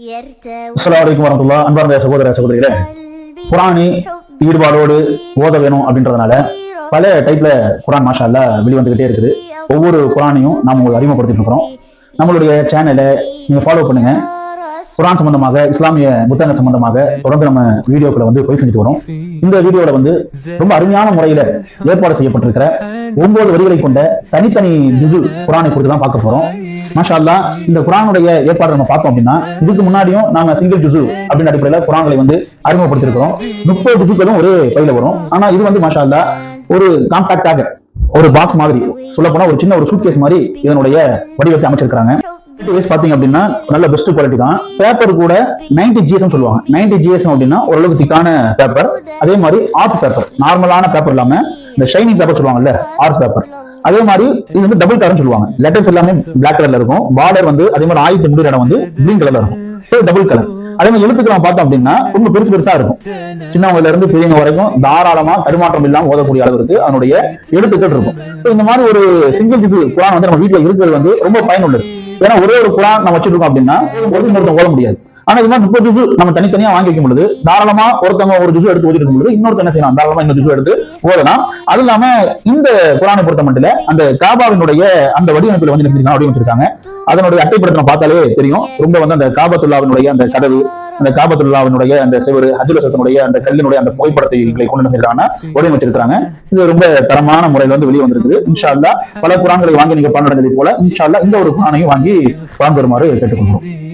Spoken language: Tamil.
அஸ்ஸலாமு அலைக்கும் வரஹ்மத்துல்லாஹ். அன்பார்ந்த சகோதர சகோதரிகளே, குர்ஆனை ஈடுபாடோடு ஓத வேணும் அப்படின்றதுனால பல டைப்ல குர்ஆன் மாஷா அல்லாஹ் வெளிவந்துகிட்டே இருக்குது. ஒவ்வொரு குர்ஆனையும் நாம உங்களுக்கு அறிமுகப்படுத்திட்டு இருக்கிறோம். நம்மளுடைய சேனலை நீங்க ஃபாலோ பண்ணுங்க. குர்ஆன் சம்பந்தமாக, இஸ்லாமிய புத்தக சம்பந்தமாக தொடர்ந்து நம்ம வீடியோக்களை போய் செஞ்சுட்டு வரோம். இந்த வீடியோல ரொம்ப அருமையான முறையில ஏற்பாடு செய்யப்பட்டிருக்கிற 9 வரிகளை கொண்ட தனித்தனி ஜுஸு குர்ஆனை குறித்து தான் பார்க்க போறோம். மாஷா அல்லாஹ், இந்த குர்ஆனுடைய ஏற்பாடு நம்ம பார்த்தோம் அப்படின்னா, இதுக்கு முன்னாடியும் நாம சிங்கிள் ஜுஸு அப்படின்ற அடிப்படையில குர்ஆன்களை அறிமுகப்படுத்திருக்கிறோம். 30 ஜுஸுக்களும் ஒரே பையில வரும். ஆனா இது மாஷா அல்லாஹ் ஒரு காம்பாக்டாக ஒரு பாக்ஸ் மாதிரி, சொல்ல போனா ஒரு சின்ன ஒரு சூட்கேஸ் மாதிரி இதனுடைய வடிவத்தை அமைச்சிருக்காங்க. பாத்தீங்க அப்படின்னா நல்ல பெஸ்ட் குவாலிட்டி தான். பேப்பர் கூட 90 GSM சொல்லுவாங்க. 90 GSM அப்படின்னா ஓரளவுக்கு திக்கான பேப்பர். அதே மாதிரி ஆர்ட் பேப்பர், நார்மலான பேப்பர் இல்லாம இந்த ஷைனிங் பேப்பர் சொல்லுவாங்கல்ல, ஆர்ட் பேப்பர். அதே மாதிரி இது டபுள் கலர் சொல்லுவாங்க. லெட்டர்ஸ் எல்லாமே பிளாக் கலர்ல இருக்கும். பார்டர் அதே மாதிரி ஆயுத முடிகிற இடம் கிரீன் கலர்ல இருக்கும். Double colour. அதே மாதிரி எழுத்துக்கள் நம்ம பார்த்தோம் அப்படின்னா ரொம்ப பெருசு பெருசா இருக்கும். சின்னவங்கல இருந்து பெரியவங்க வரைக்கும் தாராளமா தடுமாற்றம் இல்லாம ஓதக்கூடிய அளவுக்கு அதனுடைய எழுத்துக்கள் இருக்கும். இந்த மாதிரி ஒரு சிங்கிள் ஜுஸு குர்ஆன் நம்ம வீட்டுல இருக்கிறது ரொம்ப பயனுள்ளது. ஏன்னா ஒரே ஒரு குர்ஆன் நம்ம வச்சிருக்கோம் அப்படின்னா ஒருத்தர் ஓத முடியாது. ஆனா இது மாதிரி 30 ஜுஸு நம்ம தனித்தனியா வாங்கி வைக்கும் பொழுது தாராளமா ஒருத்தவங்க ஒரு ஜுஸு எடுத்து ஓதிட்டு இருக்கும் பொழுது இன்னொருத்தர் என்ன செய்யலாம், தாராளமா இன்னொரு ஜுஸு எடுத்து ஓதலாம். அது இல்லாம இந்த குர்ஆனை பொறுத்த மட்டும் அந்த காபாவினுடைய அந்த வடிவமைப்புல வடிவமைச்சிருக்காங்க. அதனுடைய அட்டைப்படத்தை பார்த்தாலே தெரியும். ரொம்ப அந்த காபத்துல்லாவினுடைய அந்த கதவு, அந்த காபத்துல்லாவினுடைய அந்த செவரு, ஹஜ்ருல் அஸ்வதுடைய அந்த கல்லினுடைய அந்த புகைப்படத்தை கொண்டு வந்திருக்காங்க, வடிவமைச்சிருக்காங்க. இது ரொம்ப தரமான முறையில் வெளியே வந்திருக்குது. இன்ஷா அல்லாஹ் பல குர்ஆன்களை வாங்கி நீங்க பாடங்களை போல இன்ஷா அல்லாஹ் இந்த ஒரு குர்ஆனையும் வாங்கி வாழ்ந்து வருமாறு கேட்டுக்கொள்கிறோம்.